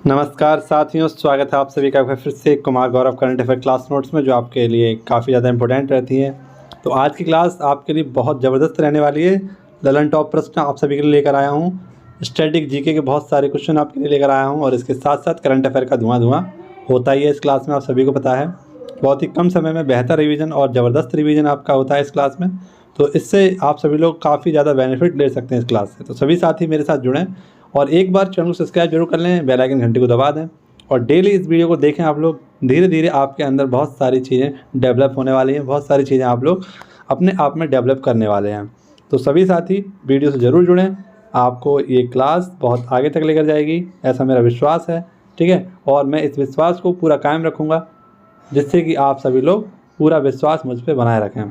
नमस्कार साथियों, स्वागत है आप सभी का फिर से Kumar Gaurav current affair class notes में, जो आपके लिए काफ़ी ज़्यादा इंपॉर्टेंट रहती है। तो आज की क्लास आपके लिए बहुत ज़बरदस्त रहने वाली है। ललन टॉप प्रश्न आप सभी के लिए लेकर आया हूँ। स्टैटिक जीके के बहुत सारे क्वेश्चन आपके लिए लेकर आया हूँ और इसके साथ साथ करंट अफेयर का धुआं होता ही है इस क्लास में, आप सभी को पता है। बहुत ही कम समय में बेहतर रिविज़न और ज़बरदस्त रिविज़न आपका होता है इस क्लास में। तो इससे आप सभी लोग काफ़ी ज़्यादा बेनिफिट ले सकते हैं इस क्लास से। तो सभी साथी मेरे साथ जुड़ें और एक बार चैनल को सब्सक्राइब जरूर कर लें, बेल आइकन घंटी को दबा दें और डेली इस वीडियो को देखें। आप लोग धीरे धीरे आपके अंदर बहुत सारी चीज़ें डेवलप होने वाली हैं, बहुत सारी चीज़ें आप लोग अपने आप में डेवलप करने वाले हैं। तो सभी साथी वीडियो से ज़रूर जुड़ें, आपको ये क्लास बहुत आगे तक लेकर जाएगी, ऐसा मेरा विश्वास है। ठीक है, और मैं इस विश्वास को पूरा कायम रखूँगा, जिससे कि आप सभी लोग पूरा विश्वास मुझ पर बनाए रखें।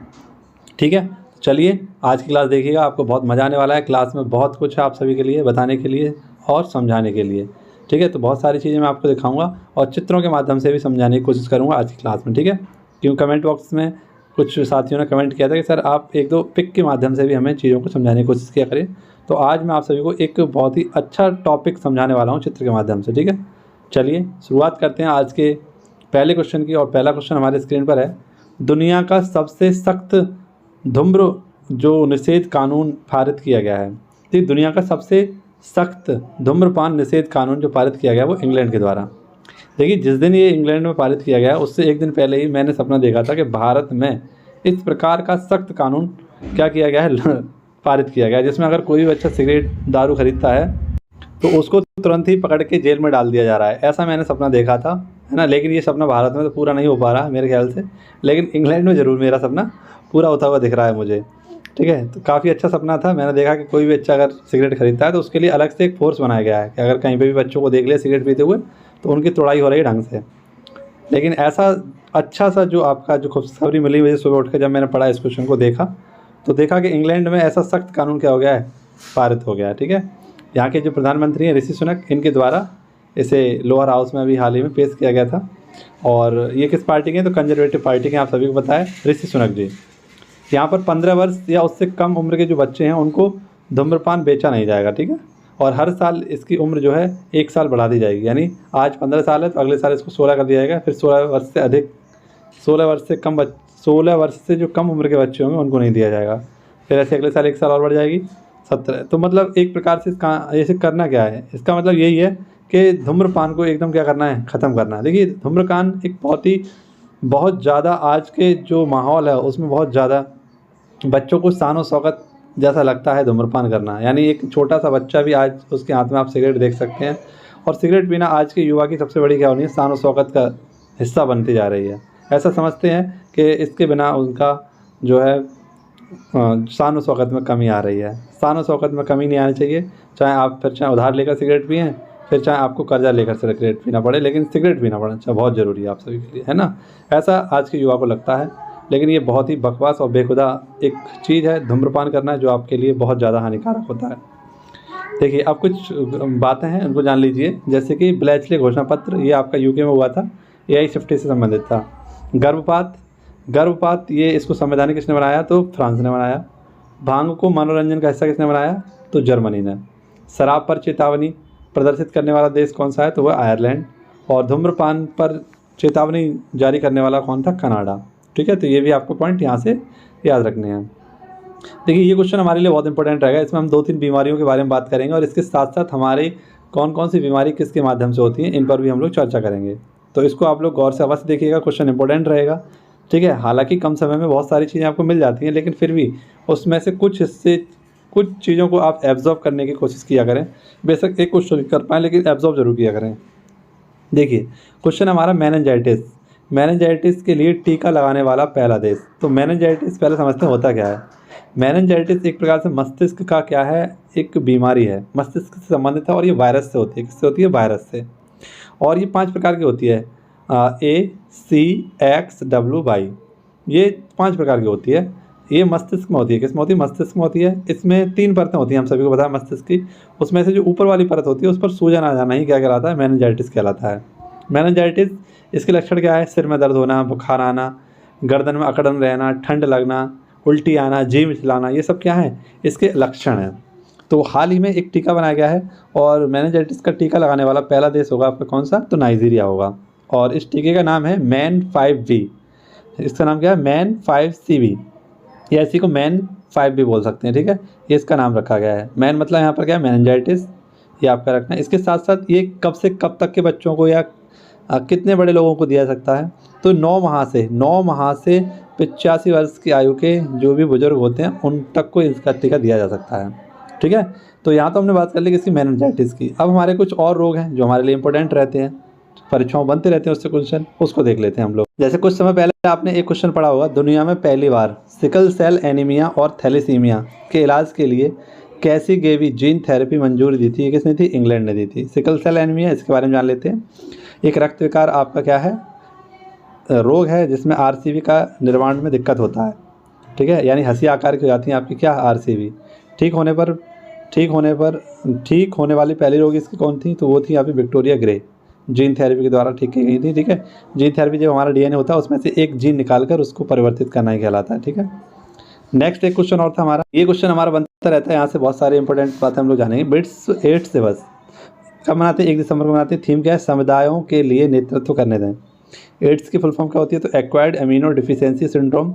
ठीक है, चलिए आज की क्लास देखिएगा, आपको बहुत मज़ा आने वाला है। क्लास में बहुत कुछ है आप सभी के लिए बताने के लिए और समझाने के लिए। ठीक है, तो बहुत सारी चीज़ें मैं आपको दिखाऊंगा और चित्रों के माध्यम से भी समझाने की कोशिश करूंगा आज की क्लास में। ठीक है, क्यों कमेंट बॉक्स में कुछ साथियों ने कमेंट किया था कि सर आप एक दो पिक के माध्यम से भी हमें चीज़ों को समझाने की कोशिश किया करें। तो आज मैं आप सभी को एक बहुत ही अच्छा टॉपिक समझाने वाला हूँ चित्र के माध्यम से। ठीक है, चलिए शुरुआत करते हैं आज के पहले क्वेश्चन की। और पहला क्वेश्चन हमारे स्क्रीन पर है, दुनिया का सबसे सख्त धूम्र जो निषेध कानून पारित किया गया है। तो दुनिया का सबसे सख्त धूम्रपान निषेध कानून जो पारित किया गया है वो इंग्लैंड के द्वारा। देखिए, जिस दिन ये इंग्लैंड में पारित किया गया उससे एक दिन पहले ही मैंने सपना देखा था कि भारत में इस प्रकार का सख्त कानून क्या किया गया है पारित किया गया है, जिसमें अगर कोई भी बच्चा सिगरेट दारू खरीदता है तो उसको तुरंत ही पकड़ के जेल में डाल दिया जा रहा है। ऐसा मैंने सपना देखा था, है ना। लेकिन ये सपना भारत में तो पूरा नहीं हो पा रहा मेरे ख्याल से, लेकिन इंग्लैंड में ज़रूर मेरा सपना पूरा होता हुआ दिख रहा है मुझे। ठीक है, तो काफ़ी अच्छा सपना था। मैंने देखा कि कोई भी बच्चा अगर सिगरेट खरीदता है तो उसके लिए अलग से एक फोर्स बनाया गया है कि अगर कहीं पे भी बच्चों को देख लिया सिगरेट पीते हुए तो उनकी तोड़ाई हो रही है ढंग से। लेकिन ऐसा अच्छा सा जो आपका जो खुशखबरी मिली मुझे सुबह उठ कर, जब मैंने पढ़ा इस क्वेश्चन को देखा तो देखा कि इंग्लैंड में ऐसा सख्त कानून क्या हो गया है, पारित हो गया है। ठीक है, यहाँ के जो प्रधानमंत्री हैं ऋषि सुनक, इनके द्वारा इसे लोअर हाउस में अभी हाल ही में पेश किया गया था। और ये किस पार्टी के हैं, तो कंजर्वेटिव पार्टी के, आप सभी को पता है, ऋषि सुनक जी। यहाँ पर 15 वर्ष या उससे कम उम्र के जो बच्चे हैं उनको धूम्रपान बेचा नहीं जाएगा। ठीक है, और हर साल इसकी उम्र जो है 1 साल बढ़ा दी जाएगी। यानी आज 15 साल है तो अगले साल इसको 16 कर दिया जाएगा, फिर 16 वर्ष से अधिक, 16 वर्ष से कम 16 वर्ष से जो कम उम्र के बच्चे होंगे उनको नहीं दिया जाएगा। फिर ऐसे अगले साल 1 साल और बढ़ जाएगी, 17। तो मतलब एक प्रकार से इसका ऐसे करना क्या है, इसका मतलब यही है कि धूम्रपान को एकदम क्या करना है, ख़त्म करना है। देखिए, धूम्रपान एक बहुत ज़्यादा आज के जो माहौल है उसमें बहुत ज़्यादा बच्चों को शान शौकत जैसा लगता है धूम्रपान करना। यानी एक छोटा सा बच्चा भी आज उसके हाथ में आप सिगरेट देख सकते हैं, और सिगरेट पीना आज के युवा की सबसे बड़ी क्या होनी है, शान शौकत का हिस्सा बनती जा रही है। ऐसा समझते हैं कि इसके बिना उनका जो है शान शौकत में कमी आ रही है। शान शौकत में कमी नहीं आनी चाहिए, चाहे उधार लेकर सिगरेट पिएँ, फिर चाहे आपको कर्जा लेकर सिगरेट पीना पड़े, लेकिन सिगरेट पीना पड़े अच्छा बहुत ज़रूरी है आप सभी के लिए, है ना। ऐसा आज के युवा को लगता है, लेकिन ये बहुत ही बकवास और बेखुदा एक चीज़ है धूम्रपान करना, जो आपके लिए बहुत ज़्यादा हानिकारक होता है। देखिए, अब कुछ बातें हैं उनको जान लीजिए, जैसे कि ब्लेचले घोषणा पत्र, ये आपका यूके में हुआ था, AI सेफ्टी से संबंधित था। गर्भपात ये इसको संवैधानिक किसने बनाया, तो फ्रांस ने बनाया। भांग को मनोरंजन का हिस्सा किसने बनाया, तो जर्मनी ने। शराब पर चेतावनी प्रदर्शित करने वाला देश कौन सा है, तो वह आयरलैंड। और धूम्रपान पर चेतावनी जारी करने वाला कौन था, कनाडा। ठीक है, तो ये भी आपको पॉइंट यहाँ से याद रखने हैं। देखिए, ये क्वेश्चन हमारे लिए बहुत इंपॉर्टेंट रहेगा। इसमें हम 2-3 बीमारियों के बारे में बात करेंगे और इसके साथ साथ हमारी कौन कौन सी बीमारी किसके माध्यम से होती हैं, इन पर भी हम लोग चर्चा करेंगे। तो इसको आप लोग गौर से अवश्य देखिएगा, क्वेश्चन इंपॉर्टेंट रहेगा। ठीक है, हालांकि कम समय में बहुत सारी चीज़ें आपको मिल जाती हैं, लेकिन फिर भी उसमें से कुछ हिस्से, कुछ चीज़ों को आप एब्जॉर्व करने की कोशिश किया करें। बेशक एक क्वेश्चन कर पाएँ, लेकिन एब्जॉर्व जरूर किया करें। देखिए, क्वेश्चन हमारा मेनिंजाइटिस के लिए टीका लगाने वाला पहला देश। तो मेनिंजाइटिस पहले समझते हैं होता क्या है। मेनिंजाइटिस एक प्रकार से मस्तिष्क का क्या है, एक बीमारी है, मस्तिष्क से संबंधित है, और ये वायरस से होती है। किससे होती है, वायरस से। और ये 5 प्रकार की होती है, ACXWY, ये 5 प्रकार की होती है। ये मस्तिष्क में होती है, किस में होती है, मस्तिष्क में होती है। इसमें 3 परतें होती हैं, हम सभी को पता है मस्तिष्क की। उसमें से जो ऊपर वाली परत होती है उस पर सूजन आ जाना ही क्या कहलाता है, मेनिंजाइटिस कहलाता है। मेनिंजाइटिस, इसके लक्षण क्या है, सिर में दर्द होना, बुखार आना, गर्दन में अकड़न रहना, ठंड लगना, उल्टी आना, जी मिचलाना, ये सब क्या है, इसके लक्षण हैं। तो हाल ही में एक टीका बनाया गया है और मेनिंजाइटिस का टीका लगाने वाला पहला देश होगा आपका कौन सा, तो नाइजीरिया होगा। और इस टीके का नाम है मैन 5V। इसका नाम क्या है, मैन 5CV, या इसी को मैन 5 भी बोल सकते हैं, ठीक है। ये इसका नाम रखा गया है। मैन मतलब यहाँ पर क्या है, मेनिंजाइटिस, ये आपका रखना है। इसके साथ साथ ये कब से कब तक के बच्चों को या कितने बड़े लोगों को दिया जा सकता है, तो 9 माह से 85 वर्ष की आयु के जो भी बुजुर्ग होते हैं उन तक को इसका टीका दिया जा सकता है, ठीक है। तो यहाँ तो हमने बात कर ली किसी मेनिंजाइटिस की। अब हमारे कुछ और रोग हैं जो हमारे लिए इंपॉर्टेंट रहते हैं, परीक्षाओं बनते रहते हैं उससे क्वेश्चन, उसको देख लेते हैं हम लोग। जैसे कुछ समय पहले आपने एक क्वेश्चन पढ़ा होगा, दुनिया में पहली बार सिकल सेल एनीमिया और थैलेसीमिया के इलाज के लिए कैसी गेवी जीन थेरेपी मंजूरी दी थी, ये किसने थी, इंग्लैंड ने दी थी। सिकल सेल एनीमिया, इसके बारे में जान लेते हैं। एक रक्त विकार आपका क्या है, रोग है जिसमें RCV का निर्माण में दिक्कत होता है, ठीक है, यानी हंसी आकार की हो जाती है आपकी क्या, RCV। ठीक होने वाली पहली रोगी इसकी कौन थी, तो वो थी आपकी विक्टोरिया ग्रे, जीन थेरेपी के द्वारा ठीक की गई थी, ठीक है। जीन थेरेपी जब हमारा DNA होता है उसमें से एक जीन निकालकर उसको परिवर्तित करना ही कहलाता है, ठीक है। नेक्स्ट एक क्वेश्चन और था हमारा, ये क्वेश्चन हमारा बनता रहता है, यहाँ से बहुत सारे इंपॉर्टेंट बातें हम लोग जानेंगे। विश्व एड्स दिवस कब मनाते हैं, 1 दिसंबर को मनाते हैं। थीम क्या है, समुदायों के लिए नेतृत्व करने दें। एड्स की फुल फॉर्म क्या होती है, तो एक्वायर्ड एमिनो डिफिशियंसी सिंड्रोम,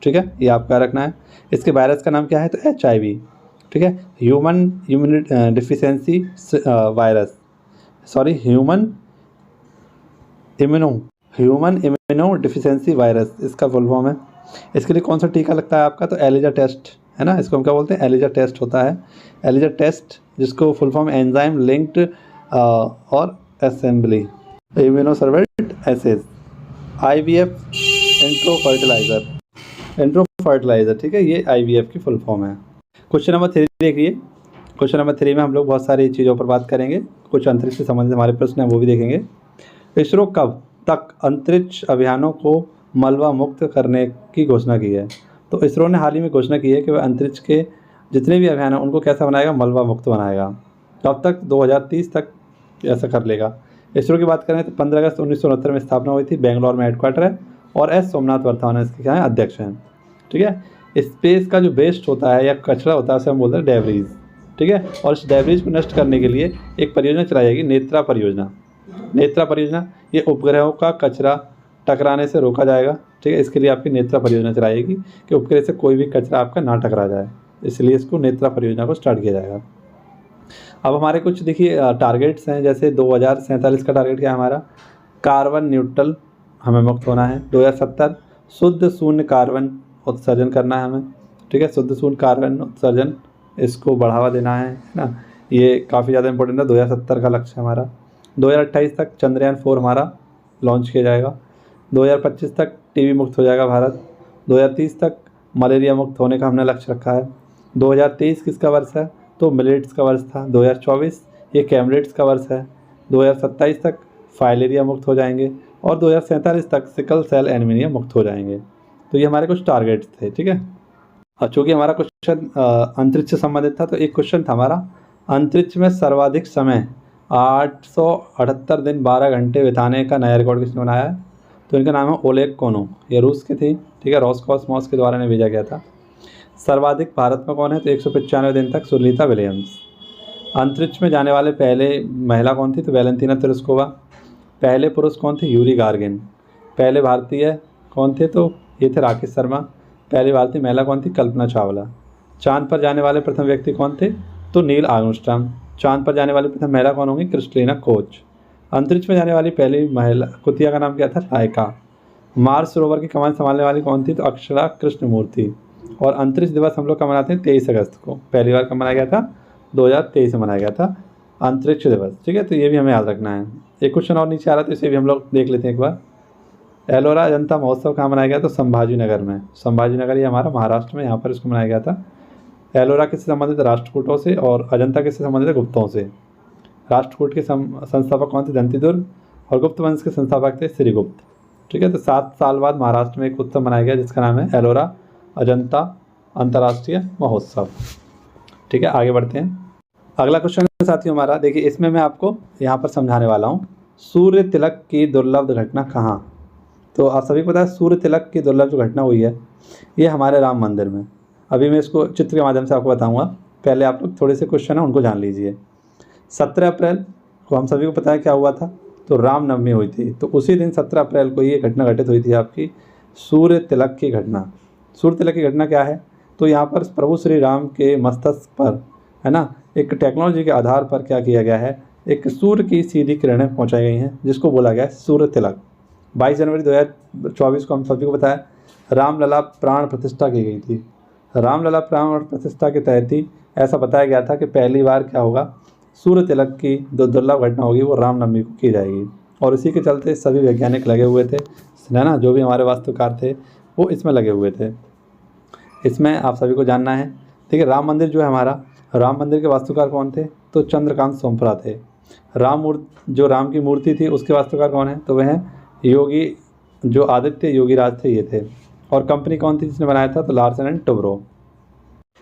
ठीक है, ये आपका रखना है। इसके वायरस का नाम क्या है, तो HIV, ठीक है, human deficiency virus, sorry human immuno deficiency virus, इसका फुल फॉर्म है। इसके लिए कौन सा टीका लगता है आपका, तो एलिजा टेस्ट, है ना, इसको हम क्या बोलते हैं, एलिजा टेस्ट होता है। एलिजा टेस्ट जिसको फुल फॉर्म एंजाइम लिंक्ड और असेंबली इम्यूनो सर्वेलेंट एसेज, IVF एंट्रो फर्टिलाइजर, ठीक है, ये IVF की फुल फॉर्म है। क्वेश्चन नंबर 3 देखिए। क्वेश्चन नंबर 3 में हम लोग बहुत सारी चीज़ों पर बात करेंगे, कुछ अंतरिक्ष से संबंधित हमारे प्रश्न हैं वो भी देखेंगे। इसरो कब तक अंतरिक्ष अभियानों को मलबा मुक्त करने की घोषणा की है, तो इसरो ने हाल ही में घोषणा की है कि वह अंतरिक्ष के जितने भी अभियान हैं उनको कैसा बनाएगा, मलबा मुक्त बनाएगा। कब तक, 2030 तक ऐसा कर लेगा। इसरो की बात करें तो 15 अगस्त 1969 में स्थापना हुई थी, बेंगलोर में हेडक्वार्टर है, और S सोमनाथ वर्धमान इसके क्या है, अध्यक्ष हैं, ठीक है। स्पेस का जो वेस्ट होता है या कचरा होता है उसे हम बोलते हैं डेब्रीज, ठीक है, और इस डेब्रीज को नष्ट करने के लिए एक परियोजना चलाई जाएगी, नेत्रा परियोजना। ये उपग्रहों का कचरा टकराने से रोका जाएगा, ठीक है, इसके लिए आपकी नेत्रा परियोजना चलाएगी कि उपग्रह से कोई भी कचरा आपका ना टकरा जाए, इसलिए इसको नेत्रा परियोजना को स्टार्ट किया जाएगा। अब हमारे कुछ देखिए टारगेट्स हैं, जैसे 2047 का टारगेट क्या है हमारा, कार्बन न्यूट्रल हमें मुक्त होना है। 2070 शुद्ध शून्य कार्बन उत्सर्जन करना है हमें, ठीक है, शुद्ध शून्य कार्बन उत्सर्जन इसको बढ़ावा देना है ना, ये काफ़ी ज़्यादा इंपॉर्टेंट है। 2070 का लक्ष्य हमारा। 2028 तक चंद्रयान 4 हमारा लॉन्च किया जाएगा। 2025 तक TB मुक्त हो जाएगा भारत। 2030 तक मलेरिया मुक्त होने का हमने लक्ष्य रखा है। 2023 किसका वर्ष है, तो मिलेट्स का वर्ष था। 2024 ये कैमलेट्स का वर्ष है। 2027 तक फाइलेरिया मुक्त हो जाएंगे और 2047 तक सिकल सेल एनीमिया मुक्त हो जाएंगे। तो ये हमारे कुछ टारगेट्स थे, ठीक है। और चूँकि हमारा क्वेश्चन अंतरिक्ष से संबंधित था, तो एक क्वेश्चन था हमारा, अंतरिक्ष में सर्वाधिक समय 878 दिन 12 घंटे बिताने का नया रिकॉर्ड किसने बनाया है, तो इनका नाम है ओलेग कोनो, ये रूस के थे, ठीक है, रोसकॉसमॉस के द्वारा इन्हें भेजा गया था। सर्वाधिक भारत में कौन है, तो 195 दिन तक सुनीता विलियम्स। अंतरिक्ष में जाने वाले पहले महिला कौन थी, तो वैलेंटीना तेरेस्कोवा। पहले पुरुष कौन थे, यूरी गार्गिन। पहले भारतीय कौन थे, तो ये थे राकेश शर्मा। पहली भारतीय महिला कौन थी, कल्पना चावला। चांद पर जाने वाले प्रथम व्यक्ति कौन थे, तो नील आर्मस्ट्रांग। चांद पर जाने वाली प्रथम महिला कौन होंगी, क्रिस्टलिना कोच। अंतरिक्ष में जाने वाली पहली महिला कुतिया का नाम क्या था, लाइका। मार्स रोवर की कमान संभालने वाली कौन थी, तो अक्षरा कृष्णमूर्ति। और अंतरिक्ष दिवस हम लोग कब मनाते हैं, 23 अगस्त को। पहली बार कब मनाया गया था, 2023 में मनाया गया था अंतरिक्ष दिवस, ठीक है, तो ये भी हमें याद रखना है। एक क्वेश्चन और नीचे आ रहा था, इसे भी हम लोग देख लेते हैं एक बार। एलोरा अजंता महोत्सव कहाँ मनाया गया, तो संभाजी नगर में। संभाजी नगर ये हमारा महाराष्ट्र में, यहाँ पर इसको मनाया गया था। एलोरा किससे संबंधित, राष्ट्रकूटों से, और अजंता किससे संबंधित है, गुप्तों से। राष्ट्रकूट के संस्थापक कौन थे, दंतिदुर्ग, और गुप्त वंश के संस्थापक थे श्रीगुप्त, ठीक है। तो 7 साल बाद महाराष्ट्र में एक उत्सव मनाया गया जिसका नाम है एलोरा अजंता अंतर्राष्ट्रीय महोत्सव, ठीक है। आगे बढ़ते हैं। अगला क्वेश्चन साथियों हमारा, देखिए इसमें मैं आपको यहाँ पर समझाने वाला हूँ, सूर्य तिलक की दुर्लभ घटना कहाँ। तो आप सभी को पता है सूर्य तिलक की दुर्लभ जो घटना हुई है ये हमारे राम मंदिर में। अभी मैं इसको चित्र के माध्यम से आपको बताऊँगा। पहले आप लोग थोड़े से क्वेश्चन है उनको जान लीजिए। 17 अप्रैल को हम सभी को पता है क्या हुआ था, तो रामनवमी हुई थी। तो उसी दिन 17 अप्रैल को ये घटना घटित हुई थी आपकी सूर्य तिलक की घटना। सूर्य तिलक की घटना क्या है, तो यहाँ पर प्रभु श्री राम के मस्तक पर है ना एक टेक्नोलॉजी के आधार पर क्या किया गया है, एक सूर्य की सीधी किरणें पहुँचाई गई हैं जिसको बोला गया है सूर्य तिलक। 22 जनवरी 2024 को हम सभी को बताया रामलला प्राण प्रतिष्ठा की गई थी। रामलला प्राण प्रतिष्ठा के तहत ही ऐसा बताया गया था कि पहली बार क्या होगा, सूर्य तिलक की जो दुर्लभ घटना होगी वो रामनवमी को की जाएगी। और इसी के चलते सभी वैज्ञानिक लगे हुए थे, है ना, जो भी हमारे वास्तुकार थे वो इसमें लगे हुए थे। इसमें आप सभी को जानना है। देखिए राम मंदिर जो है हमारा, राम मंदिर के वास्तुकार कौन थे, तो चंद्रकांत सोमपुरा थे। जो राम की मूर्ति थी उसके वास्तुकार कौन है, तो वह योगी जो आदित्य योगीराज थे ये थे। और कंपनी कौन थी जिसने बनाया था, तो लार्सन एंड टुब्रो।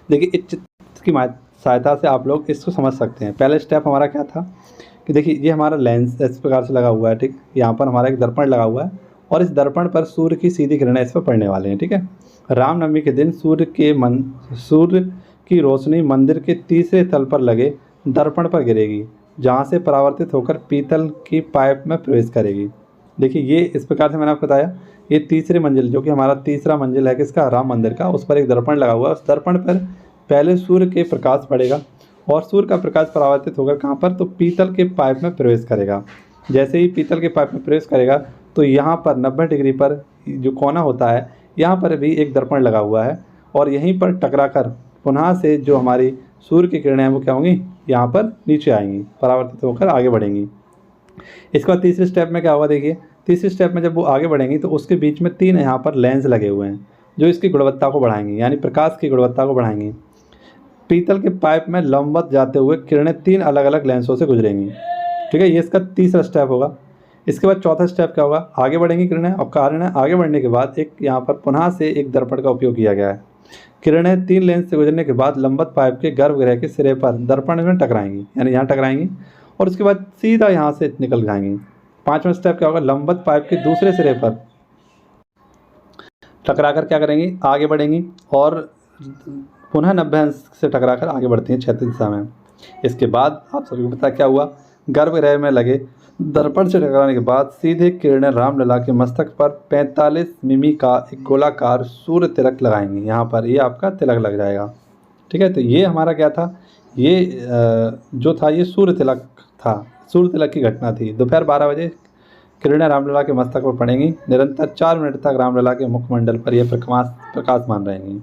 देखिए इस चित्र की सहायता से आप लोग इसको समझ सकते हैं। पहले स्टेप हमारा क्या था कि देखिए ये हमारा लेंस इस प्रकार से लगा हुआ है, ठीक, यहाँ पर हमारा एक दर्पण लगा हुआ है और इस दर्पण पर सूर्य की सीधी किरणें इस पर पड़ने वाले हैं, ठीक है। रामनवमी के दिन सूर्य की रोशनी मंदिर के तीसरे तल पर लगे दर्पण पर गिरेगी, जहाँ से परावर्तित होकर पीतल की पाइप में प्रवेश करेगी। देखिए ये इस प्रकार से मैंने आपको बताया, ये तीसरे मंजिल जो कि हमारा तीसरा मंजिल है किसका, राम मंदिर का, उस पर एक दर्पण लगा हुआ है। उस दर्पण पर पहले सूर्य के प्रकाश पड़ेगा और सूर्य का प्रकाश परावर्तित होकर कहाँ पर, तो पीतल के पाइप में प्रवेश करेगा। जैसे ही पीतल के पाइप में प्रवेश करेगा तो यहाँ पर 90 डिग्री पर जो कोना होता है यहाँ पर भी एक दर्पण लगा हुआ है और यहीं पर टकराकर पुनः से जो हमारी सूर्य की किरणें हैं वो क्या होंगी, यहाँ पर नीचे आएंगी, परावर्तित होकर आगे बढ़ेंगी। इसके बाद तीसरे स्टेप में क्या होगा, देखिए तीसरे स्टेप में जब वो आगे बढ़ेंगी तो उसके बीच में 3 यहाँ पर लेंस लगे हुए हैं जो इसकी गुणवत्ता को बढ़ाएंगे, यानी प्रकाश की गुणवत्ता को बढ़ाएंगी। पीतल के पाइप में लंबवत जाते हुए किरणें 3 अलग अलग लेंसों से गुजरेंगी, ठीक है। ये इसका तीसरा स्टेप होगा। इसके बाद चौथा स्टेप क्या होगा, आगे बढ़ेंगी किरणें और किरणें आगे बढ़ने के बाद एक यहाँ पर पुनः से एक दर्पण का उपयोग किया गया है। किरणें 3 लेंस से गुजरने के बाद लंबवत पाइप के गर्भगृह के सिरे पर दर्पण में टकराएंगी, यानी यहाँ टकराएंगी और उसके बाद सीधा यहाँ से निकल जाएंगी। 5वां स्टेप क्या होगा, लंबवत पाइप के दूसरे सिरे पर टकराकर क्या करेंगी, आगे बढ़ेंगी और पुनः 90 अंश से टकराकर आगे बढ़ती हैं क्षैतिज दिशा में। इसके बाद आप सभी को पता क्या हुआ, गर्भगृह में लगे दर्पण से टकराने के बाद सीधे किरणें रामलला के मस्तक पर 45 मिमी का एक गोलाकार सूर्य तिलक लगाएंगी। यहाँ पर ये आपका तिलक लग जाएगा, ठीक है। तो ये हमारा क्या था, ये जो था ये सूर्य तिलक था, सूर्य तिलक की घटना थी। दोपहर 12 बजे किरणें रामलला के मस्तक पर पड़ेंगी, निरंतर 4 मिनट तक रामलला के मुखमंडल पर यह प्रकाशमान रहेंगी।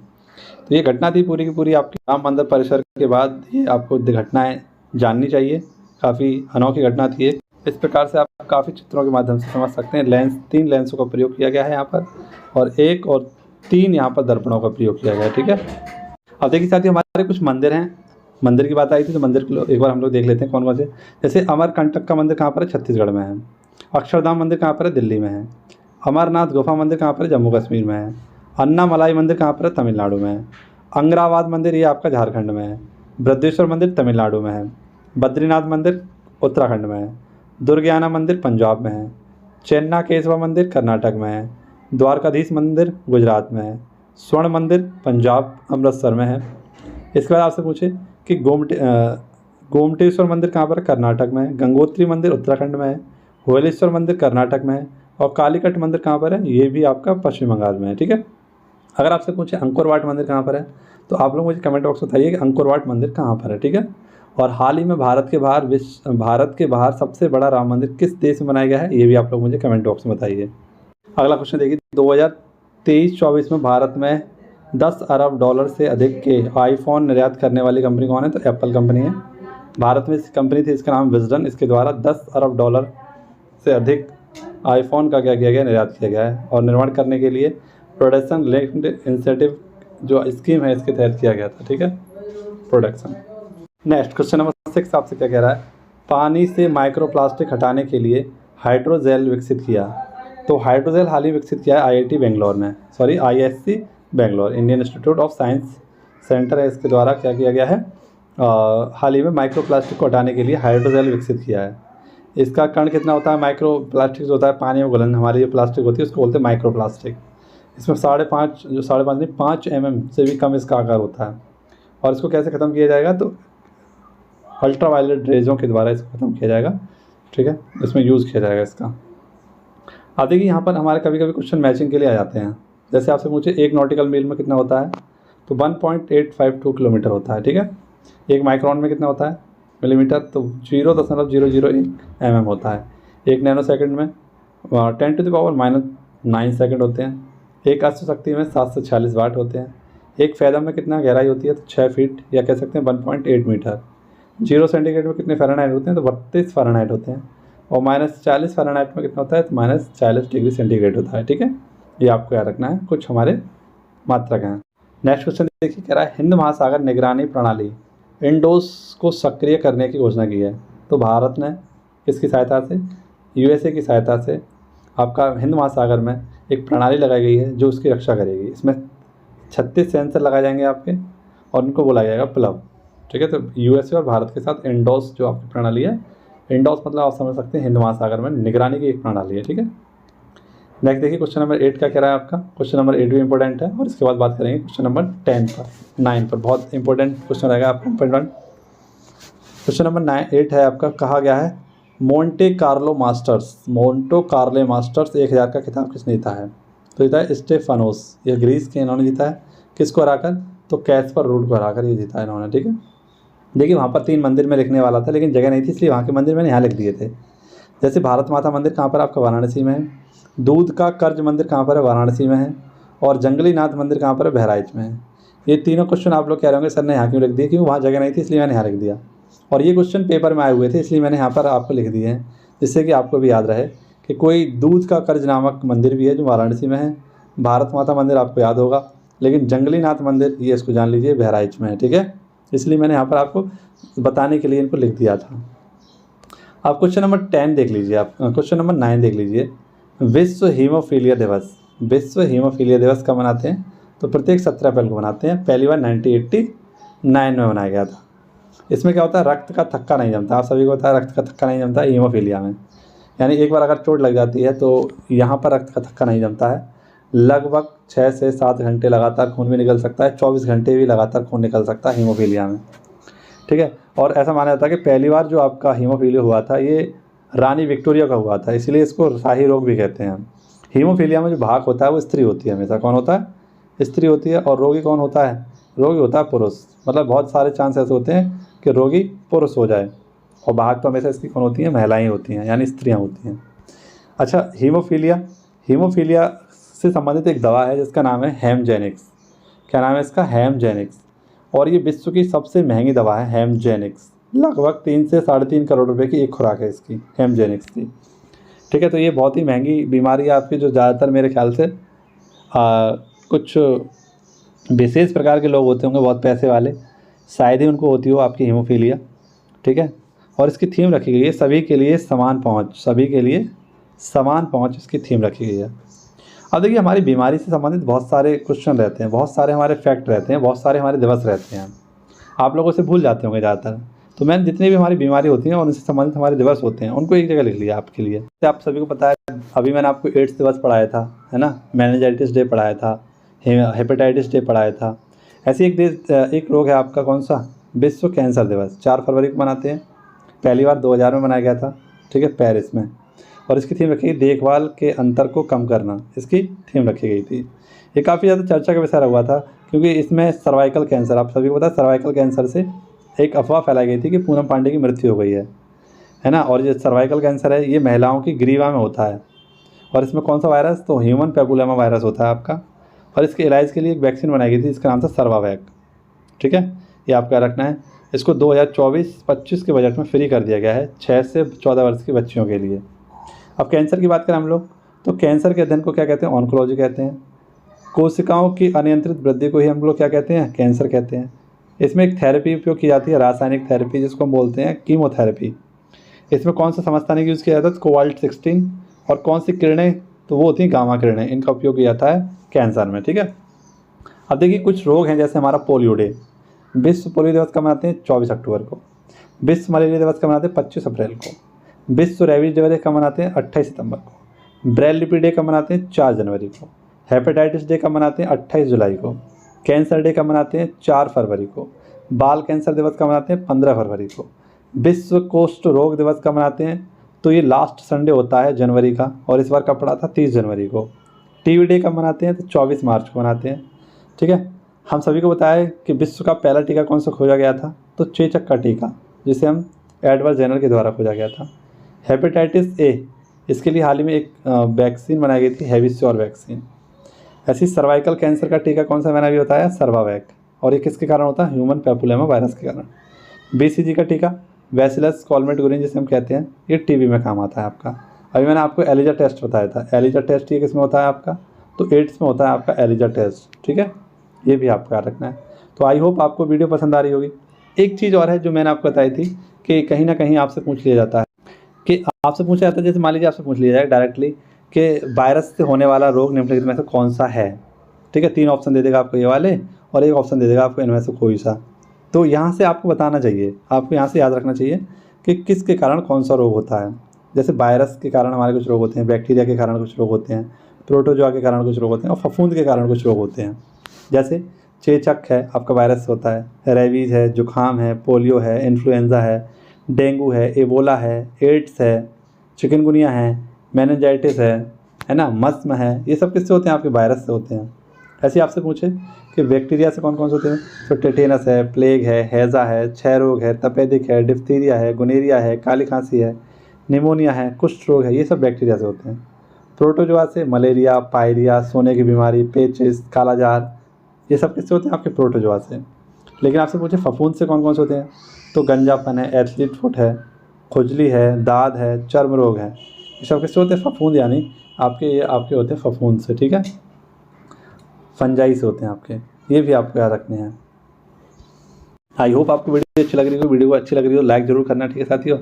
तो ये घटना थी पूरी की पूरी आपकी राम मंदिर परिसर के बाद। ये आपको घटनाएं जाननी चाहिए, काफ़ी अनोखी घटना थी ये। इस प्रकार से आप काफ़ी चित्रों के माध्यम से समझ सकते हैं। 3 लेंसों का प्रयोग किया गया है यहाँ पर और 1 और 3 यहाँ पर दर्पणों का प्रयोग किया गया है, ठीक है। अब देखिए साथियों हमारे कुछ मंदिर हैं, मंदिर की बात आई थी तो मंदिर को एक बार हम लोग देख लेते हैं कौन कौन से। जैसे अमरकंटक का मंदिर कहाँ पर है, छत्तीसगढ़ में है। अक्षरधाम मंदिर कहाँ पर है, दिल्ली में है। अमरनाथ गुफा मंदिर कहाँ पर है, जम्मू कश्मीर में है। अन्नामलाई मंदिर कहाँ पर है, तमिलनाडु में है। अंग्राबाद मंदिर ये आपका झारखंड में है। बृहदेश्वर मंदिर तमिलनाडु में है। बद्रीनाथ मंदिर उत्तराखंड में है। दुर्गियाना मंदिर पंजाब में है। चेन्नाकेशवा मंदिर कर्नाटक में है। द्वारकाधीश मंदिर गुजरात में है। स्वर्ण मंदिर पंजाब अमृतसर में है। इसके बाद आपसे पूछे कि गोमटेश्वर मंदिर कहाँ पर है, कर्नाटक में है। गंगोत्री मंदिर उत्तराखंड में है। होलेश्वर मंदिर कर्नाटक में है। और कालीकट मंदिर कहाँ पर है, ये भी आपका पश्चिम बंगाल में है, ठीक है। अगर आपसे पूछे अंकोरवाट मंदिर कहाँ पर है तो आप लोग मुझे कमेंट बॉक्स में बताइए कि अंकोरवाट मंदिर कहाँ पर है, ठीक है। और हाल ही में भारत के बाहर सबसे बड़ा राम मंदिर किस देश में बनाया गया है, ये भी आप लोग मुझे कमेंट बॉक्स में बताइए। अगला क्वेश्चन देखिए, 2023-24 में भारत में $10 अरब से अधिक के आईफोन निर्यात करने वाली कंपनी कौन है, तो एप्पल कंपनी है। भारत में इस कंपनी थी, इसका नाम विजडन। इसके द्वारा $10 अरब से अधिक आईफोन का क्या किया गया, निर्यात किया गया है और निर्माण करने के लिए प्रोडक्शन लिंक्ड इंसेंटिव जो स्कीम है इसके तहत किया गया था, ठीक है, प्रोडक्शन। नेक्स्ट क्वेश्चन नंबर 6 आपसे क्या कह रहा है, पानी से माइक्रोप्लास्टिक हटाने के लिए हाइड्रोजेल विकसित किया। तो हाइड्रोजेल हाल ही विकसित किया है IISc Bangalore, Indian institute of science centre है, इसके द्वारा क्या किया गया है, हाल ही में माइक्रोप्लास्टिक को हटाने के लिए हाइड्रोजेल विकसित किया है। इसका कण कितना होता है, माइक्रोप्लास्टिक जो होता है पानी में घुलन हमारी जो प्लास्टिक होती है उसको बोलते हैं माइक्रोप्लास्टिक। इसमें 5.5 नहीं 5 mm से भी कम इसका आकार होता है और इसको कैसे ख़त्म किया जाएगा, तो अल्ट्रा वायलेट रेजों के द्वारा इसको ख़त्म किया जाएगा, ठीक है, इसमें यूज़ किया जाएगा इसका। अब देखिए यहाँ पर हमारे कभी कभी क्वेश्चन मैचिंग के लिए आ जाते हैं। जैसे आपसे पूछे 1 नॉटिकल मील में कितना होता है, तो 1.852 किलोमीटर होता है, ठीक है। 1 माइक्रोन में कितना होता है मिलीमीटर, तो 0.001 mm होता है। 1 नैनो सेकेंड में 10⁻⁹ सेकेंड होते हैं। 1 अश्व शक्ति में 746 वाट होते हैं। 1 फैदम में कितना गहराई होती है, तो 6 फीट या कह सकते हैं 1.8 मीटर। 0 सेंटीग्रेड में कितने फ़ारेनहाइट होते हैं, तो 32 फ़ारेनहाइट होते हैं। और -40 फ़ारेनहाइट में कितना होता है, तो -40 डिग्री सेंटीग्रेड होता है, ठीक है। ये आपको याद रखना है, कुछ हमारे मात्रक हैं। नेक्स्ट क्वेश्चन देखिए, कह रहा है हिंद महासागर निगरानी प्रणाली इंडोस को सक्रिय करने की घोषणा की है। तो भारत ने किसकी सहायता से, यूएसए की सहायता से आपका हिंद महासागर में एक प्रणाली लगाई गई है जो उसकी रक्षा करेगी। इसमें 36 सेंसर लगाए जाएंगे आपके और उनको बोला जाएगा प्लव, ठीक है। तो यूएसए और भारत के साथ इंडोस जो आपकी प्रणाली है, इंडोस मतलब आप समझ सकते हैं हिंद महासागर में निगरानी की एक प्रणाली है, ठीक है। नेक्स्ट देखिए क्वेश्चन नंबर 8 का कह रहा है आपका, क्वेश्चन नंबर 8 भी इंपॉर्टेंट है। और इसके बाद बात करेंगे क्वेश्चन नंबर 9 पर, बहुत इंपॉर्टेंट क्वेश्चन रहेगा आपका इंपॉर्टेंट। क्वेश्चन नंबर 8 है आपका, कहा गया है मोंटे कार्लो मास्टर्स 1000 का खिताब किसने जीता है, तो जीता है स्टेफानोस, ये ग्रीस के इन्होंने जीता है। किसको हराकर, तो कैस्पर रूड को हराकर ये जीता है इन्होंने, ठीक है। देखिए वहाँ पर 3 मंदिर में लिखने वाला था लेकिन जगह नहीं थी, इसलिए वहाँ के मंदिर मैंने यहाँ लिख दिए थे। जैसे भारत माता मंदिर कहाँ पर आपका, वाराणसी में है। दूध का कर्ज मंदिर कहाँ पर है, वाराणसी में है। और जंगली नाथ मंदिर कहाँ पर है, बहराइच में है। ये तीनों क्वेश्चन आप लोग कह रहे होंगे सर ने यहाँ क्यों लिख दिए, क्योंकि वहाँ जगह नहीं थी इसलिए मैंने यहाँ लिख दिया। और ये क्वेश्चन पेपर में आए हुए थे इसलिए मैंने यहाँ पर आपको लिख दिए हैं, जिससे कि आपको भी याद रहे कि कोई दूध का कर्ज नामक मंदिर भी है जो वाराणसी में है। भारत माता मंदिर आपको याद होगा, लेकिन जंगली नाथ मंदिर ये इसको जान लीजिए बहराइच में है, ठीक है। इसलिए मैंने यहाँ पर आपको बताने के लिए इनको लिख दिया था। आप क्वेश्चन नंबर 10 देख लीजिए, आप क्वेश्चन नंबर 9 देख लीजिए। विश्व हीमोफीलिया दिवस कब मनाते हैं, तो प्रत्येक 17 अप्रैल को मनाते हैं। पहली बार 1989 में मनाया गया था। इसमें क्या होता है, रक्त का थक्का नहीं जमता। आप सभी को पता है रक्त का थक्का नहीं जमता हीमोफीलिया में, यानी एक बार अगर चोट लग जाती है तो यहाँ पर रक्त का थक्का नहीं जमता है। लगभग 6 से 7 घंटे लगातार खून भी निकल सकता है, 24 घंटे भी लगातार खून निकल सकता है हीमोफीलिया में, ठीक है। और ऐसा माना जाता है कि पहली बार जो आपका हीमोफीलिया हुआ था ये रानी विक्टोरिया का हुआ था, इसलिए इसको शाही रोग भी कहते हैं। हीमोफीलिया में जो भाग होता है वो स्त्री होती है, हमेशा कौन होता है, स्त्री होती है। और रोगी कौन होता है, रोगी होता है पुरुष। मतलब बहुत सारे चांस ऐसे होते हैं कि रोगी पुरुष हो जाए, और भाग तो हमेशा इसकी कौन होती हैं, महिलाएं होती हैं, यानी स्त्रियां होती हैं। अच्छा, हीमोफीलिया से संबंधित एक दवा है जिसका नाम है हेमजेनिक्स। क्या नाम है इसका, हेमजेनिक्स। और ये विश्व की सबसे महंगी दवा है हेमजेनिक्स। लगभग 3 से 3.5 करोड़ रुपए की एक खुराक है इसकी, हेमजेनिक्स की, ठीक है। तो ये बहुत ही महंगी बीमारी है आपकी, जो ज़्यादातर मेरे ख्याल से कुछ विशेष प्रकार के लोग होते होंगे, बहुत पैसे वाले, शायद ही उनको होती हो आपकी हीमोफीलिया, ठीक है। और इसकी थीम रखी गई है सभी के लिए समान पहुँच, इसकी थीम रखी गई है। अब देखिए हमारी बीमारी से संबंधित बहुत सारे क्वेश्चन रहते हैं, बहुत सारे हमारे फैक्ट रहते हैं, बहुत सारे हमारे दिवस रहते हैं, आप लोगों से भूल जाते होंगे ज़्यादातर। तो मैंने जितनी भी हमारी बीमारी होती हैं और उनसे संबंधित हमारे दिवस होते हैं उनको एक जगह लिख लिया आपके लिए। आप सभी को पता है, अभी मैंने आपको एड्स दिवस पढ़ाया था, है ना, मेनिंजाइटिस डे पढ़ाया था, हेपेटाइटिस डे पढ़ाया था। ऐसे एक रोग है आपका कौन सा, विश्व कैंसर दिवस 4 फरवरी को मनाते हैं। पहली बार 2000 में मनाया गया था, ठीक है, पेरिस में। और इसकी थीम रखी गई देखभाल के अंतर को कम करना, इसकी थीम रखी गई थी। ये काफ़ी ज़्यादा चर्चा का विषय हुआ था क्योंकि इसमें सर्वाइकल कैंसर, आप सभी को पता है सर्वाइकल कैंसर से एक अफवाह फैलाई गई थी कि पूनम पांडे की मृत्यु हो गई है ना। और ये सर्वाइकल कैंसर है, ये महिलाओं की ग्रीवा में होता है। और इसमें कौन सा वायरस, तो ह्यूमन पैपुलोमा वायरस होता है आपका। और इसके इलाज के लिए एक वैक्सीन बनाई गई थी, इसका नाम था सर्वावैक, ठीक है। ये आपका रखना है। इसको 2024-25 के बजट में फ्री कर दिया गया है 6 से 14 वर्ष की बच्चियों के लिए। अब कैंसर की बात करें हम लोग, तो कैंसर के अध्ययन को क्या कहते हैं, ऑन्कोलॉजी कहते हैं। कोशिकाओं की अनियंत्रित वृद्धि को ही हम लोग क्या कहते हैं, कैंसर कहते हैं। इसमें एक थेरेपी उपयोग की जाती है, रासायनिक थेरेपी, जिसको हम बोलते हैं कीमोथेरेपी। इसमें कौन सा समस्थानिक यूज़ किया जाता है, कोबाल्ट-16। और कौन सी किरणें, तो वो होती हैं गामा किरणें, इनका उपयोग किया जाता है कैंसर में, ठीक है। अब देखिए कुछ रोग हैं, जैसे हमारा पोलियो डे, विश्व पोलियो दिवस कब मनाते हैं, 24 अक्टूबर को। विश्व मलेरिया दिवस कब मनाते हैं, 25 अप्रैल को। विश्व रेबीज डे कब मनाते हैं, 28 सितंबर को। ब्रेल लिपि डे कब मनाते हैं, 4 जनवरी को। हेपेटाइटिस डे कब मनाते हैं, 28 जुलाई को। कैंसर डे कब मनाते हैं, 4 फरवरी को। बाल कैंसर दिवस कब मनाते हैं? 15 फरवरी को। विश्व कुष्ठ रोग दिवस कब मनाते हैं? तो ये लास्ट संडे होता है जनवरी का, और इस बार कब पड़ा था? 30 जनवरी को। टीबी डे कब मनाते हैं? तो 24 मार्च को मनाते हैं। ठीक है, हम सभी को बताया कि विश्व का पहला टीका कौन सा खोजा गया था? तो चेचक का टीका, जिसे हम एडवर्ड जेनर के द्वारा खोजा गया था। हेपेटाइटिस ए, इसके लिए हाल ही में एक वैक्सीन बनाई गई थी, हैविश्योर वैक्सीन। ऐसी सर्वाइकल कैंसर का टीका कौन सा मैंने अभी बताया? सर्वावैक, और ये किसके कारण होता है? ह्यूमन पैपुलोमा वायरस के कारण। बीसीजी का टीका बैसिलस कॉलमेट-गुएरिन जिसे हम कहते हैं, ये टीबी में काम आता है आपका। अभी मैंने आपको एलिजा टेस्ट बताया था, एलिजा टेस्ट ये किस में होता है आपका? तो एड्स में होता है आपका एलिजा टेस्ट। ठीक है, ये भी आपको याद रखना है। तो आई होप आपको वीडियो पसंद आ रही होगी। एक चीज़ और है जो मैंने आपको बताई थी कि कहीं ना कहीं आपसे पूछ लिया जाता है, कि आपसे पूछा जाता है, जैसे मान लीजिए आपसे पूछ लिया जाए डायरेक्टली कि वायरस से होने वाला रोग निम्नलिखित में से कौन सा है। ठीक है, 3 ऑप्शन दे देगा आपको ये वाले, और एक ऑप्शन दे देगा आपको इनमें से कोई सा। तो यहाँ से आपको बताना चाहिए, आपको यहाँ से याद रखना चाहिए कि किसके कारण कौन सा रोग होता है। जैसे वायरस के कारण हमारे कुछ रोग होते हैं, बैक्टीरिया के कारण कुछ रोग होते हैं, प्रोटोजोआ के कारण कुछ रोग होते हैं, और फफूंद के कारण कुछ रोग होते हैं। जैसे चेचक है आपका वायरस होता है, रेबीज़ है, जुखाम है, पोलियो है, इन्फ्लुएंज़ा है, डेंगू है, एबोला है, एड्स है, चिकनगुनिया है, मेनिंजाइटिस है ना, मस्म है, ये सब किससे होते हैं? आपके वायरस से होते हैं। ऐसे आपसे पूछे कि बैक्टीरिया से कौन कौन से होते हैं? तो टेटेनस है, प्लेग है, हैज़ा है, क्षय रोग है, तपेदिक है, डिप्थीरिया है, गोनेरिया है, काली खांसी है, निमोनिया है, कुष्ठ रोग है, ये सब बैक्टीरिया से होते हैं। प्रोटोजोआ से मलेरिया, पायरिया, सोने की बीमारी, पेचिस, कालाजार, ये सब किससे होते हैं? आपके प्रोटोजोआ से। लेकिन आपसे पूछे फफूंद से कौन कौन से होते हैं? तो गंजापन है, एथलीट फुट है, खुजली है, दाद है, चर्म रोग है, ये सब किससे होते हैं? फफूंद, यानी आपके होते हैं फफूंद से। ठीक है, फंजाई से होते हैं आपके, ये भी आपको याद रखने हैं। आई होप आपको वीडियो अच्छी लग रही हो। वीडियो अच्छी लग रही हो लाइक जरूर करना। ठीक है साथियों,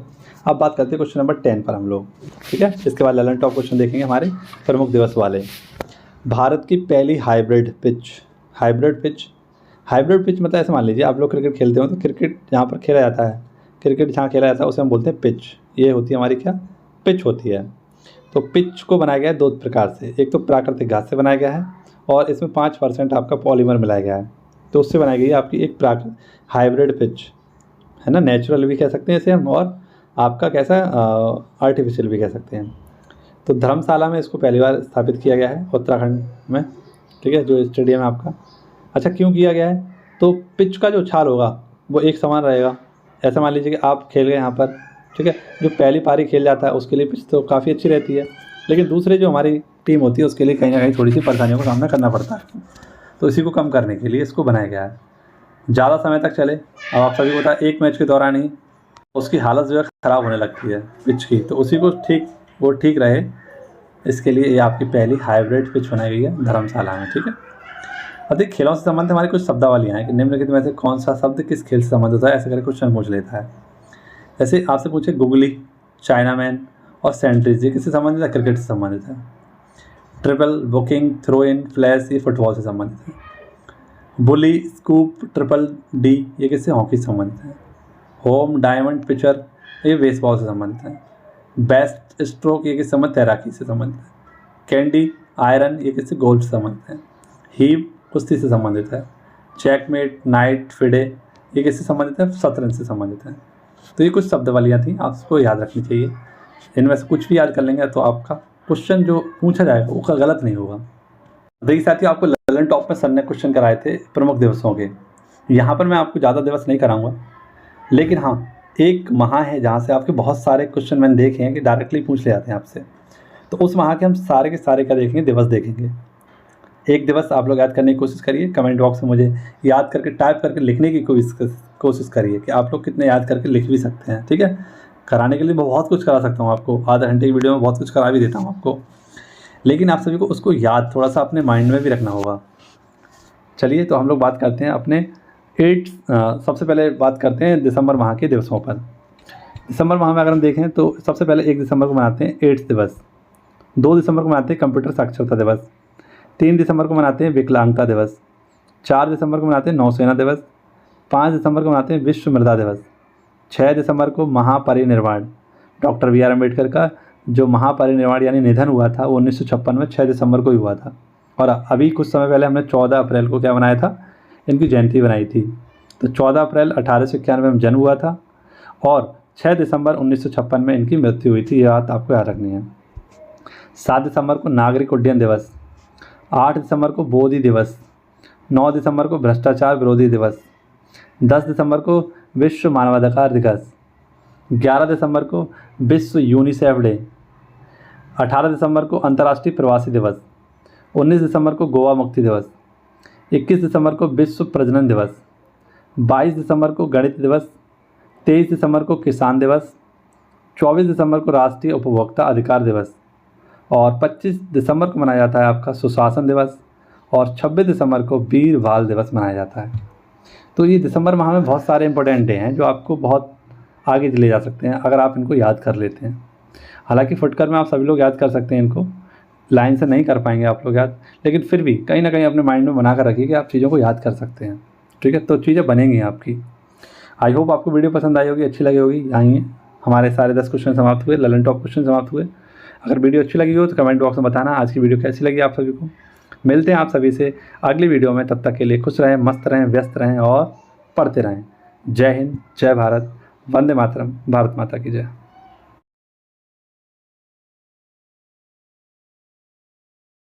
अब बात करते हैं क्वेश्चन नंबर 10 पर हम लोग। ठीक है, इसके बाद ललन टॉप क्वेश्चन देखेंगे हमारे प्रमुख दिवस वाले। भारत की पहली हाइब्रिड पिच मतलब ऐसे मान लीजिए आप लोग क्रिकेट खेलते हो, तो क्रिकेट जहाँ पर खेला जाता है, क्रिकेट जहाँ खेला जाता है उसे हम बोलते हैं पिच। ये होती है हमारी क्या? पिच होती है। तो पिच को बनाया गया है 2 प्रकार से, एक तो प्राकृतिक घास से बनाया गया है, और इसमें 5% आपका पॉलीमर मिलाया गया है, तो उससे बनाई गई है आपकी एक प्राकृतिक हाइब्रिड पिच, है ना। नेचुरल भी कह सकते हैं इसे हम, और आपका कैसा आर्टिफिशियल भी कह सकते हैं। तो धर्मशाला में इसको पहली बार स्थापित किया गया है, उत्तराखंड में। ठीक है, जो स्टेडियम है आपका। अच्छा, क्यों किया गया है? तो पिच का जो उछाल होगा वो एक समान रहेगा। ऐसा मान लीजिए कि आप खेल गए यहाँ पर, ठीक है, जो पहली पारी खेल जाता है उसके लिए पिच तो काफ़ी अच्छी रहती है, लेकिन दूसरे जो हमारी टीम होती है उसके लिए कहीं ना कहीं थोड़ी सी परेशानियों का सामना करना पड़ता है। तो इसी को कम करने के लिए इसको बनाया गया है, ज़्यादा समय तक चले। अब आप सभी को पता है एक मैच के दौरान ही उसकी हालत जो है ख़राब होने लगती है पिच की, तो उसी को ठीक रहे, इसके लिए ये आपकी पहली हाइब्रिड पिच बनाई गई है धर्मशाला में। ठीक है, अधिक खेलों से संबंधित हमारी कुछ शब्दावलियाँ हैं कि निम्नलिखित में से कौन सा शब्द किस खेल से संबंधित होता है, ऐसे करके क्वेश्चन पूछ लेता है। जैसे आपसे पूछे गुगली, चाइनामैन और सेंट्रीज, ये किससे संबंधित है? क्रिकेट से संबंधित है। Triple, booking, throw in, flash, ये फुटबॉल से संबंधित है। बुली, स्कूप, ट्रिपल डी, ये किससे? हॉकी से संबंधित है। होम, डायमंड, पिचर, ये बेसबॉल से संबंधित है। बेस्ट स्ट्रोक, ये किससे संबंधित? तैराकी से संबंधित है। कैंडी, आयरन, ये किससे? गोल्फ से संबंधित है। हीप, कुश्ती से संबंधित है। चेकमेट, नाइट, फिडे, ये किससे संबंधित है? शतरंज से संबंधित है। तो ये कुछ शब्दावलियाँ थी, आपको याद रखनी चाहिए। इनमें से कुछ भी याद कर लेंगे तो आपका क्वेश्चन जो पूछा जाएगा वो गलत नहीं होगा। देखिए साथियों, आपको ललन टॉप में सर ने क्वेश्चन कराए थे प्रमुख दिवसों के। यहाँ पर मैं आपको ज़्यादा दिवस नहीं कराऊंगा, लेकिन हाँ, एक माह है जहाँ से आपके बहुत सारे क्वेश्चन मैंने देखे हैं कि डायरेक्टली पूछ ले जाते हैं आपसे। तो उस माह के हम सारे के सारे क्या देखेंगे? दिवस देखेंगे। एक दिवस आप लोग याद करने की कोशिश करिए, कमेंट बॉक्स में मुझे याद करके टाइप करके लिखने की कोशिश करिए कि आप लोग कितने याद करके लिख भी सकते हैं। ठीक है, कराने के लिए मैं बहुत कुछ करा सकता हूँ आपको, आधा घंटे की वीडियो में बहुत कुछ करा भी देता हूँ आपको, लेकिन आप सभी को उसको याद थोड़ा सा अपने माइंड में भी रखना होगा। चलिए, तो हम लोग बात करते हैं अपने सबसे पहले बात करते हैं दिसंबर माह के दिवसों पर। दिसंबर माह में अगर हम देखें तो सबसे पहले 1 दिसंबर को मनाते हैं एड्स दिवस, 2 दिसंबर को मनाते हैं कंप्यूटर साक्षरता दिवस, 3 दिसंबर को मनाते हैं विकलांगता दिवस, 4 दिसंबर को मनाते हैं नौसेना दिवस, 5 दिसंबर को मनाते हैं विश्व मृदा दिवस, 6 दिसंबर को महापरिनिर्वाण, डॉक्टर बी आर अम्बेडकर का जो महापरिनिर्वाण यानी निधन हुआ था वो 1956 में 6 दिसंबर को ही हुआ था। और अभी कुछ समय पहले हमने 14 अप्रैल को क्या बनाया था? इनकी जयंती बनाई थी। तो 14 अप्रैल 1891 में जन्म हुआ था और 6 दिसंबर 1956 में इनकी मृत्यु हुई थी। ये बात आपको याद रखनी है। 7 दिसंबर को नागरिक उड्डयन दिवस, 8 दिसंबर को बोधि दिवस, 9 दिसंबर को भ्रष्टाचार विरोधी दिवस, 10 दिसंबर को विश्व मानवाधिकार दिवस, 11 दिसंबर को विश्व यूनिसेफ डे, 18 दिसंबर को अंतर्राष्ट्रीय प्रवासी दिवस, 19 दिसंबर को गोवा मुक्ति दिवस, 21 दिसंबर को विश्व प्रजनन दिवस, 22 दिसंबर को गणित दिवस, 23 दिसंबर को किसान दिवस, 24 दिसंबर को राष्ट्रीय उपभोक्ता अधिकार दिवस और 25 दिसंबर को मनाया जाता है आपका सुशासन दिवस और 26 दिसंबर को वीर बाल दिवस मनाया जाता है। तो ये दिसंबर माह में बहुत सारे इंपॉर्टेंट डे हैं जो आपको बहुत आगे ले जा सकते हैं अगर आप इनको याद कर लेते हैं। हालांकि फुटकर में आप सभी लोग याद कर सकते हैं, इनको लाइन से नहीं कर पाएंगे आप लोग याद, लेकिन फिर भी कहीं ना कहीं अपने माइंड में बना कर रखिए कि आप चीज़ों को याद कर सकते हैं। ठीक है, तो चीज़ें बनेंगी आपकी। आई होप आपको वीडियो पसंद आई होगी, अच्छी लगी होगी। आइए, हमारे सारे 10 क्वेश्चन समाप्त हुए, ललन टॉप क्वेश्चन समाप्त हुए। अगर वीडियो अच्छी लगी हो तो कमेंट बॉक्स में बताना आज की वीडियो कैसी लगी आप सभी को। मिलते हैं आप सभी से अगली वीडियो में, तब तक के लिए खुश रहें, मस्त रहें, व्यस्त रहें और पढ़ते रहें। जय हिंद, जय भारत, वंदे मातरम, भारत माता की जय।